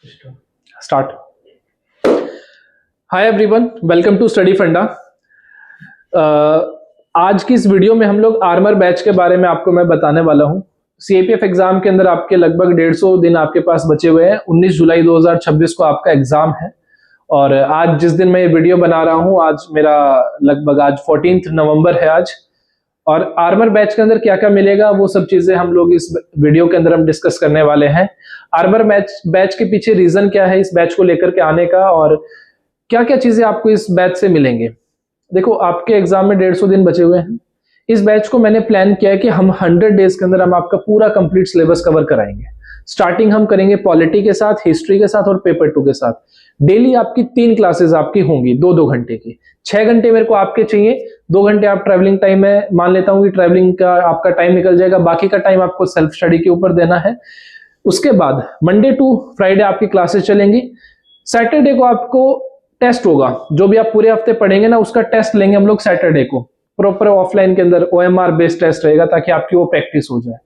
Start. Hi everyone, welcome to Study Funda. आज की इस वीडियो में हम लोग आर्मर बैच के बारे में आपको मैं बताने वाला हूं। सीएपीएफ एग्जाम के अंदर आपके लगभग 150 दिन आपके पास बचे हुए हैं। 19 जुलाई 2026 को आपका एग्जाम है और आज जिस दिन मैं ये वीडियो बना रहा हूं, आज मेरा लगभग आज 14 नवंबर है आज। और आर्मर बैच के अंदर क्या क्या मिलेगा वो सब चीजें हम लोग इस वीडियो के अंदर हम डिस्कस करने वाले हैं। आर्मर बैच के पीछे रीजन क्या है इस बैच को लेकर के आने का और क्या क्या चीजें आपको इस बैच से मिलेंगे। देखो, आपके एग्जाम में 150 दिन बचे हुए हैं। इस बैच को मैंने प्लान किया है कि हम 100 डेज के अंदर हम आपका पूरा कंप्लीट सिलेबस कवर कराएंगे। स्टार्टिंग हम करेंगे पॉलिटी के साथ, हिस्ट्री के साथ और पेपर 2 के साथ। डेली आपकी 3 क्लासेस आपकी होंगी 2-2 घंटे की। 6 घंटे मेरे को आपके चाहिए, 2 घंटे आप ट्रैवलिंग टाइम है, मान लेता हूं कि ट्रैवलिंग का आपका टाइम निकल जाएगा, बाकी का टाइम आपको सेल्फ स्टडी के ऊपर देना है। उसके बाद मंडे टू फ्राइडे आपकी क्लासेस चलेंगी। सैटरडे को आपको टेस्ट होगा, जो भी आप पूरे हफ्ते पढ़ेंगे ना उसका टेस्ट लेंगे हम लोग सैटरडे को। प्रॉपर ऑफलाइन के अंदर OMR बेस्ड टेस्ट रहेगा ताकि आपकी वो प्रैक्टिस हो जाए।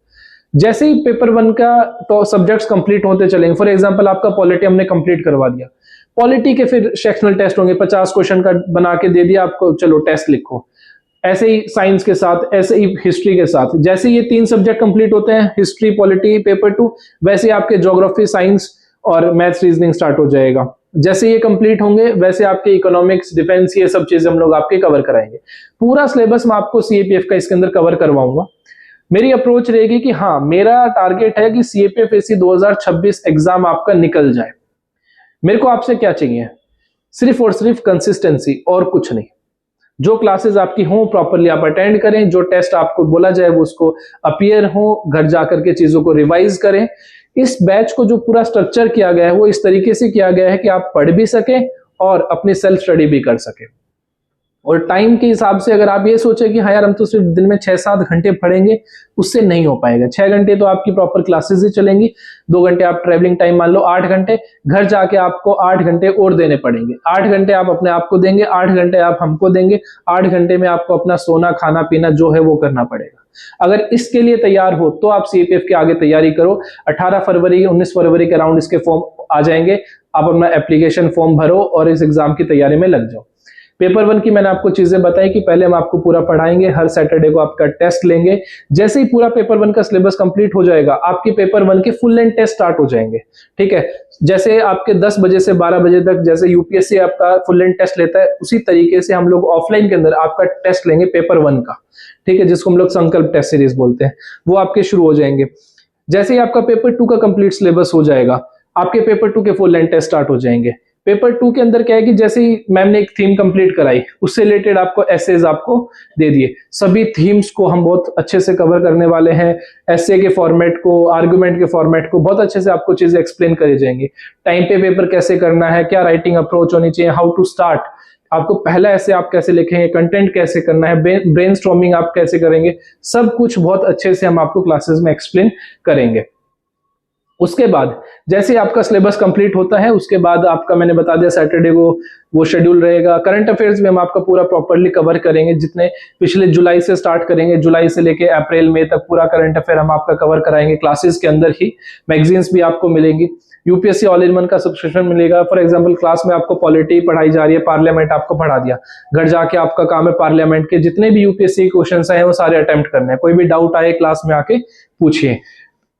जैसे ही पेपर 1 का तो सब्जेक्ट्स कंप्लीट होते चलेंगे। फॉर एग्जांपल आपका पॉलिटी हमने कंप्लीट करवा दिया, पॉलिटी के फिर सेक्शनल टेस्ट होंगे, 50 क्वेश्चन का बना के दे दिया आपको, चलो टेस्ट लिखो। ऐसे ही साइंस के साथ, ऐसे ही हिस्ट्री के साथ। जैसे ये 3 सब्जेक्ट कंप्लीट होते हैं, हिस्ट्री, पॉलिटी, पेपर 2, वैसे आपके ज्योग्राफी, साइंस और मैथ्स, रीजनिंग स्टार्ट हो जाएगा। जैसे ये कंप्लीट होंगे वैसे आपके इकोनॉमिक्स, डिफेंस, ये सब चीजें हम लोग आपके कवर कराएंगे। पूरा सिलेबस मैं आपको सीएपीएफ का इसके अंदर कवर करवाऊंगा। मेरी अप्रोच रहेगी कि हाँ, मेरा टारगेट है कि सीएपीएफ एसी 2026 एग्जाम आपका निकल जाए। मेरे को आपसे क्या चाहिए? सिर्फ और सिर्फ कंसिस्टेंसी और कुछ नहीं। जो क्लासेस आपकी हों प्रॉपरली आप अटेंड करें, जो टेस्ट आपको बोला जाए वो उसको अपीयर हो, घर जाकर के चीजों को रिवाइज करें। इस बैच को जो पूरा स्ट्रक्चर किया गया है वो इस तरीके से किया गया है कि आप पढ़ भी सकें और अपनी सेल्फ स्टडी भी कर सकें। और टाइम के हिसाब से अगर आप ये सोचे कि हाँ यार हम तो सिर्फ दिन में 6-7 घंटे पढ़ेंगे, उससे नहीं हो पाएगा। 6 घंटे तो आपकी प्रॉपर क्लासेस ही चलेंगी, 2 घंटे आप ट्रैवलिंग टाइम मान लो 8 घंटे, घर जाके आपको 8 घंटे और देने पड़ेंगे। 8 घंटे आप अपने आप को देंगे, 8 घंटे आप हमको देंगे। 8 घंटे में आपको अपना सोना, खाना पीना जो है वो करना पड़ेगा। अगर इसके लिए तैयार हो तो आप सीएपीएफ के आगे तैयारी करो। 18 फरवरी 19 फरवरी के अराउंड इसके फॉर्म आ जाएंगे। आप अपना एप्लीकेशन फॉर्म भरो और इस एग्जाम की तैयारी में लग जाओ। पेपर 1 की मैंने आपको चीजें बताई कि पहले हम आपको पूरा पढ़ाएंगे, हर सैटरडे को आपका टेस्ट लेंगे। जैसे ही पूरा पेपर 1 का सिलेबस कंप्लीट हो जाएगा, आपके पेपर 1 के फुल लेंथ टेस्ट स्टार्ट हो जाएंगे। ठीक है, जैसे आपके 10 बजे से 12 बजे तक जैसे यूपीएससी आपका फुल लेंथ टेस्ट लेता है, उसी तरीके से हम लोग ऑफलाइन के अंदर आपका टेस्ट लेंगे पेपर 1 का। ठीक है, जिसको हम लोग संकल्प टेस्ट सीरीज बोलते हैं, वो आपके शुरू हो जाएंगे। जैसे ही आपका पेपर 2 का कंप्लीट सिलेबस हो जाएगा, आपके पेपर 2 के फुल लेंथ टेस्ट स्टार्ट हो जाएंगे। पेपर 2 के अंदर क्या है कि जैसे ही मैम ने एक थीम कंप्लीट कराई, उससे रिलेटेड आपको एसेज आपको दे दिए। सभी थीम्स को हम बहुत अच्छे से कवर करने वाले हैं। एसे के फॉर्मेट को, आर्गुमेंट के फॉर्मेट को बहुत अच्छे से आपको चीजें एक्सप्लेन करी जाएंगी। टाइम पे पेपर कैसे करना है, क्या राइटिंग अप्रोच होनी चाहिए, हाउ टू स्टार्ट, आपको पहला ऐसे आप कैसे लिखेंगे, कंटेंट कैसे करना है, ब्रेनस्टॉर्मिंग आप कैसे करेंगे, सब कुछ बहुत अच्छे से हम आपको क्लासेस में एक्सप्लेन करेंगे। उसके बाद जैसे आपका सिलेबस कंप्लीट होता है, उसके बाद आपका मैंने बता दिया सैटरडे को वो शेड्यूल रहेगा। करंट अफेयर्स में हम आपका पूरा प्रॉपर्ली कवर करेंगे, जितने पिछले जुलाई से स्टार्ट करेंगे, जुलाई से लेके अप्रैल मई तक पूरा करंट अफेयर हम आपका कवर कराएंगे क्लासेस के अंदर ही। मैगजीन्स भी आपको मिलेंगी, यूपीएससी ऑल इन वन का सब्सक्रिप्शन मिलेगा। फॉर एग्जांपल क्लास में आपको पॉलिटी पढ़ाई जा रही है, पार्लियामेंट आपको पढ़ा दिया, घर जाके आपका काम है पार्लियामेंट के जितने भी यूपीएससी क्वेश्चन आए वो सारे अटेम्प्ट करने हैं। कोई भी डाउट आए क्लास में आके पूछिए।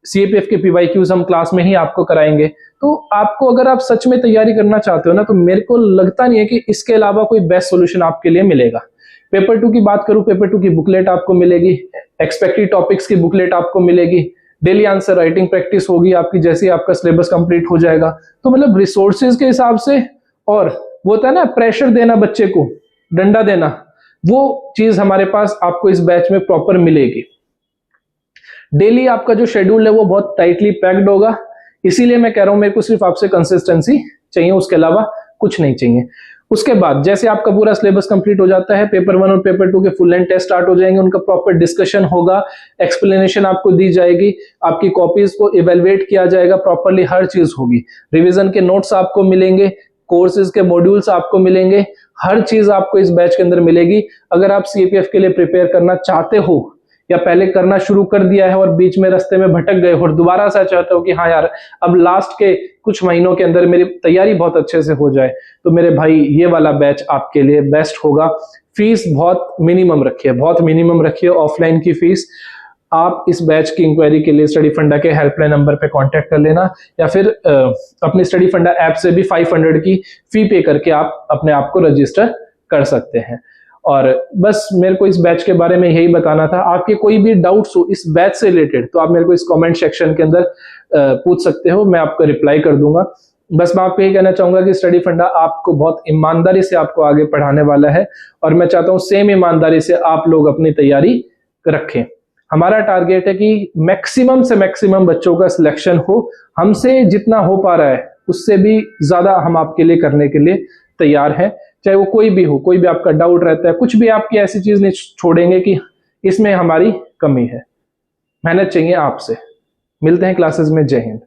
सीएपीएफ के पीवाईक्यूज हम क्लास में ही आपको कराएंगे। तो आपको अगर आप सच में तैयारी करना चाहते हो ना, तो मेरे को लगता नहीं है कि इसके अलावा कोई बेस्ट सॉल्यूशन आपके लिए मिलेगा। पेपर 2 की बात करूं, पेपर 2 की बुकलेट आपको मिलेगी, एक्सपेक्टेड टॉपिक्स की बुकलेट आपको मिलेगी, डेली आंसर राइटिंग प्रैक्टिस होगी आपकी जैसे ही आपका सिलेबस कंप्लीट हो जाएगा। तो मतलब रिसोर्सेज के हिसाब से, और वो होता है ना प्रेशर देना, बच्चे को डंडा देना, वो चीज हमारे पास आपको इस बैच में प्रॉपर मिलेगी। डेली आपका जो शेड्यूल है वो बहुत टाइटली पैक्ड होगा, इसीलिए मैं कह रहा हूं मेरे को सिर्फ आपसे कंसिस्टेंसी चाहिए, उसके अलावा कुछ नहीं चाहिए। उसके बाद जैसे आपका पूरा सिलेबस कंप्लीट हो जाता है, पेपर 1 और पेपर 2 के फुल लेंथ टेस्ट स्टार्ट हो जाएंगे, उनका प्रॉपर डिस्कशन होगा, एक्सप्लेनेशन आपको दी जाएगी, आपकी कॉपीज को इवेलुएट किया जाएगा, प्रॉपरली हर चीज होगी, रिवीजन के नोट्स आपको मिलेंगे, कोर्सेज के मॉड्यूल्स आपको मिलेंगे, हर चीज आपको इस बैच के अंदर मिलेगी। अगर आप सीएपीएफ के लिए प्रिपेयर करना चाहते हो या पहले करना शुरू कर दिया है और बीच में रास्ते में भटक गए और दोबारा सा चाहते हो कि हाँ यार अब लास्ट के कुछ महीनों के अंदर मेरी तैयारी बहुत अच्छे से हो जाए, तो मेरे भाई ये वाला बैच आपके लिए बेस्ट होगा। फीस बहुत मिनिमम रखिए, बहुत मिनिमम रखिए ऑफलाइन की फीस। आप इस बैच की इंक्वायरी के लिए स्टडी फंडा के हेल्पलाइन नंबर पे कांटेक्ट कर लेना, या फिर अपनी स्टडी फंडा ऐप से भी 500 की फी पे करके आप अपने आप को रजिस्टर कर सकते हैं। और बस मेरे को इस बैच के बारे में यही बताना था। आपके कोई भी डाउट्स हो इस बैच से रिलेटेड तो आप मेरे को इस कमेंट सेक्शन के अंदर पूछ सकते हो, मैं आपको रिप्लाई कर दूंगा। बस मैं आपको यही कहना चाहूंगा कि स्टडी फंडा आपको बहुत ईमानदारी से आपको आगे पढ़ाने वाला है, और मैं चाहता हूं सेम ईमानदारी से आप लोग अपनी तैयारी रखें। हमारा टारगेट है कि मैक्सिमम से मैक्सिमम बच्चों का सिलेक्शन हो। हमसे जितना हो पा रहा है उससे भी ज्यादा हम आपके लिए करने के लिए तैयार हैं, चाहे वो कोई भी हो। कोई भी आपका डाउट रहता है, कुछ भी आपकी ऐसी चीज नहीं छोड़ेंगे कि इसमें हमारी कमी है। मेहनत चाहिए आपसे। मिलते हैं क्लासेस में। जय हिंद।